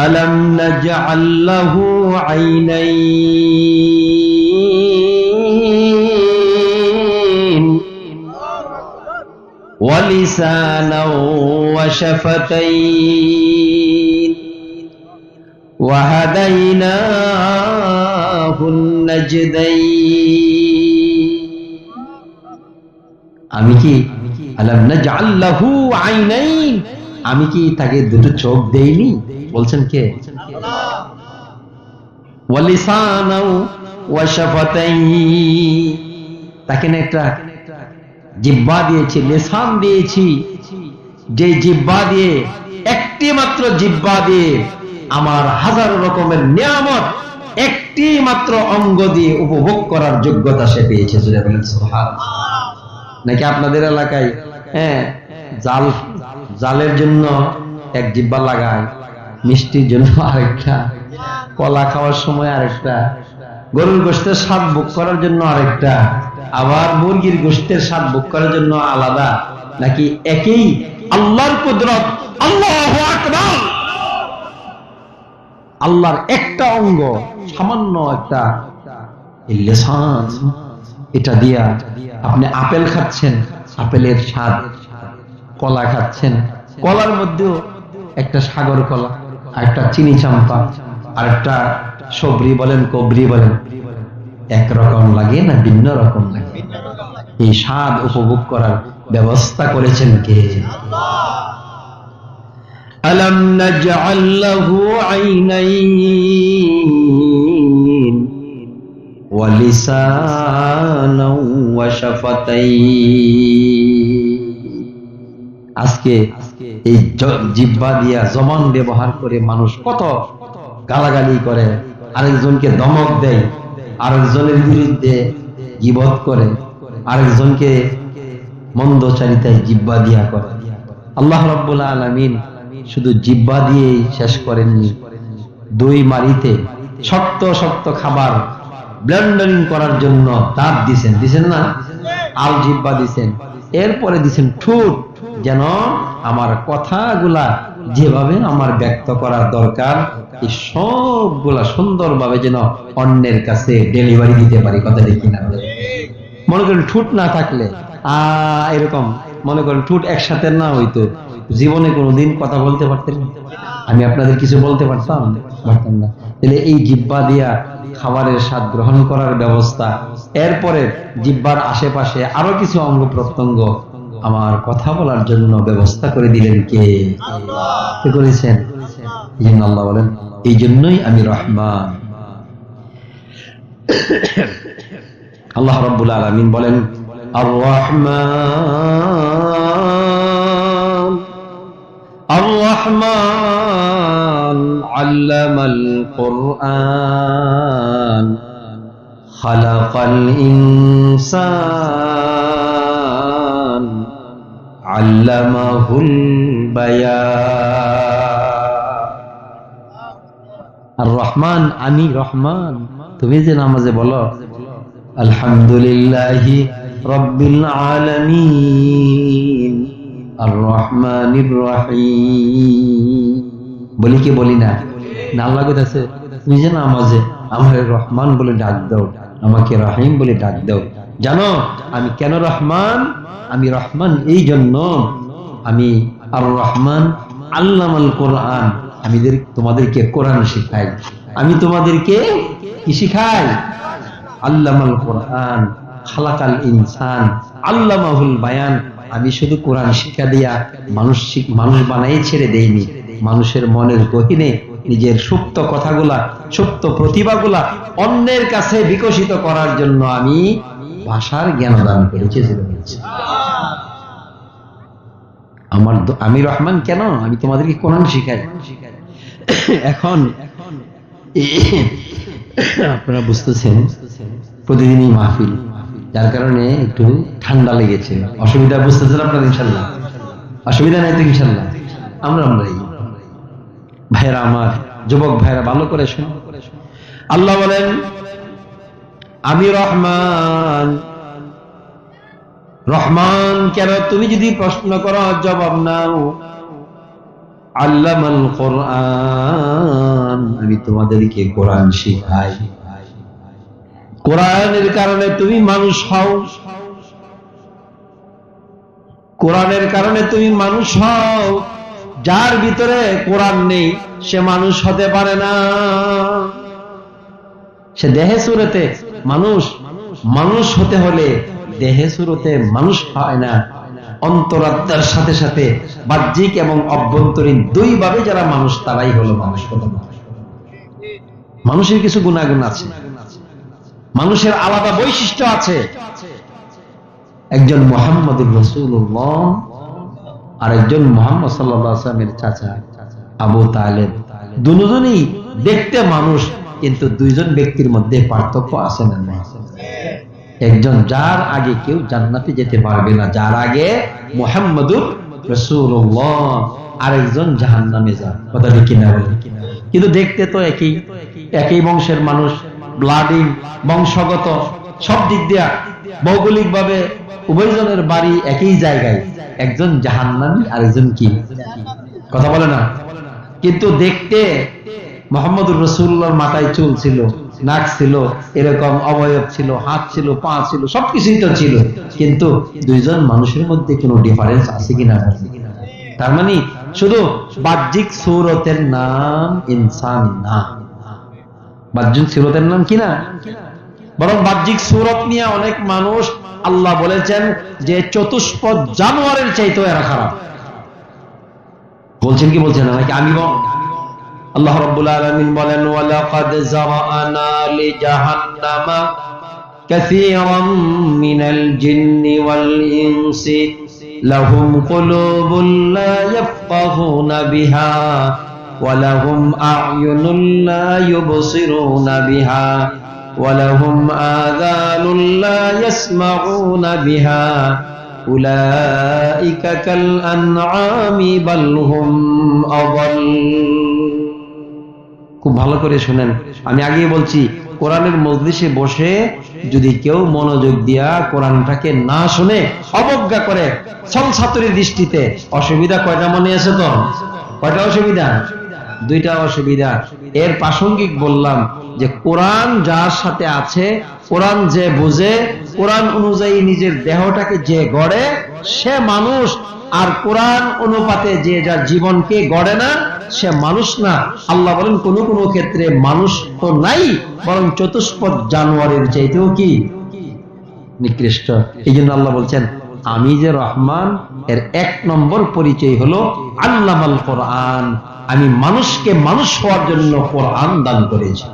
আলাম নাজআল লাহু আইনাইন ওয়া লিসানাও ওয়া শাফাতাইন ওয়া হাদাইনাহুন নাজদাইন। আমি কি আলাম নাজআল লাহু আইনাইন, আমি কি তাকে দুটো চোখ দেইনি? বলছেন কে? ওয়া লিসানাও ওয়া শাফাতাইন, তাকে না একটা জিহ্বা দিয়েছি, লিসান দিয়েছি, যে জিহ্বা দিয়ে, একটি মাত্র জিহ্বা দিয়ে আমার হাজার রকমের নিয়ামত একটি মাত্র অঙ্গ দিয়ে উপভোগ করার যোগ্যতা সে পেয়েছে। জোরে বলেন সুবহানাল্লাহ। নাকি আপনাদের এলাকায় জালের জন্য এক জিহ্বা লাগায়, মিষ্টির জন্য আরেকটা, কলা খাওয়ার সময় আরেকটা, গরুর গোশতের স্বাদ ভোগ করার জন্য আরেকটা, আবার মুরগির গোশতের স্বাদ ভোগ করার জন্য আলাদা? নাকি একই আল্লাহর কুদরত? আল্লাহু আকবার। আল্লাহর একটা অঙ্গ, সামান্য একটা লিসান, এটা দিয়া আপনি আপেল খাচ্ছেন, আপেলের স্বাদ, কলা খাচ্ছেন, কলার মধ্যেও একটা সাগর কলা, আর একটা চিনি চাম্পা, আর একটা সবরি বলেন, কবরি বলেন, একরকম লাগে না ভিন্ন রকম লাগে? এই স্বাদ উপভোগ করার ব্যবস্থা করেছেন কে? আলাম নাজআল লাহু আইনাইন ওয়া লিসানাও ওয়া শাফাতাইন। আজকে এই জিহ্বা দিয়া, জবান ব্যবহার করে মানুষ কত গালাগালি করে, আরেকজনকে ধমক দেয়, আরেকজনের বিরুদ্ধে গীবত করে, আরেকজনকে মন্দচারিতায় জিহ্বা দিয়া করে। আল্লাহ রাব্বুল আলামিন শুধু জিহ্বা দিয়েই শেষ করেননি, দুই মারিতে শক্ত শক্ত খাবার ব্লেন্ডারিং করার জন্য দাঁত দিছেন না? আল জিহ্বা দিছেন, এরপরে দিছেন ঠোঁট, যেন আমার কথাগুলা যেভাবে আমার ব্যক্ত করার দরকার এই সবগুলা সুন্দরভাবে যেন অন্যের কাছে ডেলিভারি দিতে পারি। কথা দেখি না? মনে করেন ঠোঁট না থাকলে এরকম, মনে করেন ঠোঁট একসাথে না হইতো, জীবনে কোনোদিন কথা বলতে পারতেন? আমি আপনাদের কিছু বলতে পারতাম না। তাহলে এই জিহ্বা দিয়া খাবারের স্বাদ গ্রহণ করার ব্যবস্থা, এরপরে জিহ্বার আশেপাশে আরো কিছু অঙ্গ প্রত্যঙ্গ আমার কথা বলার জন্য ব্যবস্থা করে দিলেন কে? কে করেছেন? এই জন্য আল্লাহ বলেন, এই জন্যই আমি রহমান। আল্লাহ রাব্বুল আলামিন বলেন, আর রহমান আর রহমান আল্লামাল কুরআন খালাকাল ইনসান আল্লামাহুল বায়ান। আর রহমান, আমি রহমান। তুমি যে নামাজে বলো আলহামদুলিল্লাহি রাব্বিল আলামিন আর রহমানির রহিম, বলি কি বলি না? না, আল্লাহ কইতাছে তুমি যে নামাজে আমাকে রহমান বলে ডাক দাও, আমাকে রহিম বলে ডাক দাও। জানো আমি কেন রহমান? আমি রহমান এই জন্য, আমি আর রহমান আল্লামাল কোরআন, আমি তোমাদেরকে কোরআন শিখাই। আমি তোমাদেরকে কি শিখাই? আল্লামাল কোরআন খালাকাল ইনসান আল্লামাহুল বায়ান। আমি শুধু কোরআন শিক্ষা দিয়া মানুষ বানাই ছেড়ে দেইনি, মানুষের মনের গহীনে নিজের সুপ্ত কথাগুলা, সুপ্ত প্রতিভাগুলা অন্যের কাছে বিকশিত করার জন্য আমি ভাষার জ্ঞান দান করেছি। আমি রহমান কেন? আমি তোমাদেরকে কোরআন শিখাই। এখন আপনারা বুঝতেছেন প্রতিদিনই মাহফিল, যার কারণে একটু ঠান্ডা লেগেছে। অসুবিধা বুঝতেছেন আপনারা? ইনশাল্লাহ অসুবিধা নাই তো? ইনশাল্লাহ আমরাই ভাইরা, আমার যুবক ভাইরা ভালো করে শুনুন। আল্লাহ বলেন আমি রহমান। রহমান কেন? তুমি যদি প্রশ্ন করো, জবাব নাও। আল্লামাল কোরআন তোমাদেরকে কোরআন শিখাই। কোরআনের কারণে তুমি মানুষ হও, কোরআনের কারণে তুমি মানুষ হও। যার ভিতরে কোরআন নেই সে মানুষ হতে পারে না। সে দেহে সুরতে মানুষ, মানুষ হতে হলে দেহে সুরতে মানুষ হয় না, অন্তরাত্মার সাথে সাথে বাহ্যিক এবং অভ্যন্তরীণ দুই ভাবে যারা মানুষ তারাই হলো মানুষ। মানুষের কিছু গুণাগুণ আছে, মানুষের আলাদা বৈশিষ্ট্য আছে। একজন মুহাম্মদুর রাসূলুল্লাহ আর একজন মুহাম্মদ সাল্লাল্লাহু আলাইহি ওয়াসাল্লামের চাচা আবু তালেব, দুজনেই দেখতে মানুষ, কিন্তু দুইজন ব্যক্তির মধ্যে পার্থক্য আছে না? একজন যার আগে কেউ জান্নাতে যেতে পারবে না, যার আগে মুহাম্মদুর রাসূলুল্লাহ, আরেকজন জাহান্নামে যাবে। কথা ঠিক কিনা বলেন? কিন্তু দেখতে তো একই, একই বংশের মানুষ, ব্লাডিং, বংশগত সব দিক দিয়া ভৌগোলিক ভাবে উভয়জনের বাড়ি একই জায়গায়, একজন জাহান্নামী আরেকজন কি, কথা বলে না? কিন্তু দেখতে মুহাম্মদুর রাসূলুল্লাহর মাথায় চুল ছিল, নাক ছিল, এরকম অবয়ব ছিল, হাত ছিল, পা ছিল, সবকিছুই তো ছিল, কিন্তু দুইজন মানুষের মধ্যে কোনো ডিফারেন্স আছে কিনা? তার মানে শুধু বাহ্যিক সূরতের নাম ইনসান না, বাহ্যিক সূরতের নাম কি না, বরং বাহ্যিক সূরত নিয়ে অনেক মানুষ, আল্লাহ বলেছেন যে চতুষ্পদ জানোয়ারের চাইতেও এরা খারাপ। বলছেন কি বলছেন না নাকি আমি বল? আল্লাহ রাব্বুল আলামিন বলেন, ওয়ালাকাদ যারানা লিজাহান্নামা কাসীরাম মিনাল জিন্নি ওয়াল ইনসি লাহুম কুলুবুন লা ইয়াফকাহুনা বিহা ওয়া লাহুম আ'য়ুনুন লা ইউবসিরুনা বিহা ওয়া লাহুম আযানুন লা ইয়াসমাউনা বিহা উলাইকা কাল আনআমি বাল হুম আযাল। খুব ভালো করে শুনেন, আমি আগেই বলছি, কোরআনের মজলিসে বসে যদি কেউ মনোযোগ দিয়া কোরআনটাকে না শুনে অবজ্ঞা করে ছলছাতুরির দৃষ্টিতে, অসুবিধা কয়টা মনে আছে? তো কয়টা অসুবিধা? দুইটা অসুবিধা। এর প্রাসঙ্গিক বললাম যে কোরআন যার সাথে আছে, কোরআন যে বুঝে, কোরআন অনুযায়ী নিজের দেহটাকে যে গড়ে সে মানুষ, আর কোরআন অনুপাতে যে যার জীবনকে গড়ে না সে মানুষ না। আল্লাহ বলেন কোন কোন ক্ষেত্রে মানুষ তো নাই, বরং চতুষ্পদ জানোয়ারের চাইতেও কি নিকৃষ্ট। এই জন্য আল্লাহ বলছেন আমি যে রহমান, এর এক নম্বর পরিচয় হলো আল্লামাল কোরআন, আমি মানুষকে মানুষ হওয়ার জন্য কোরআন দান করেছি।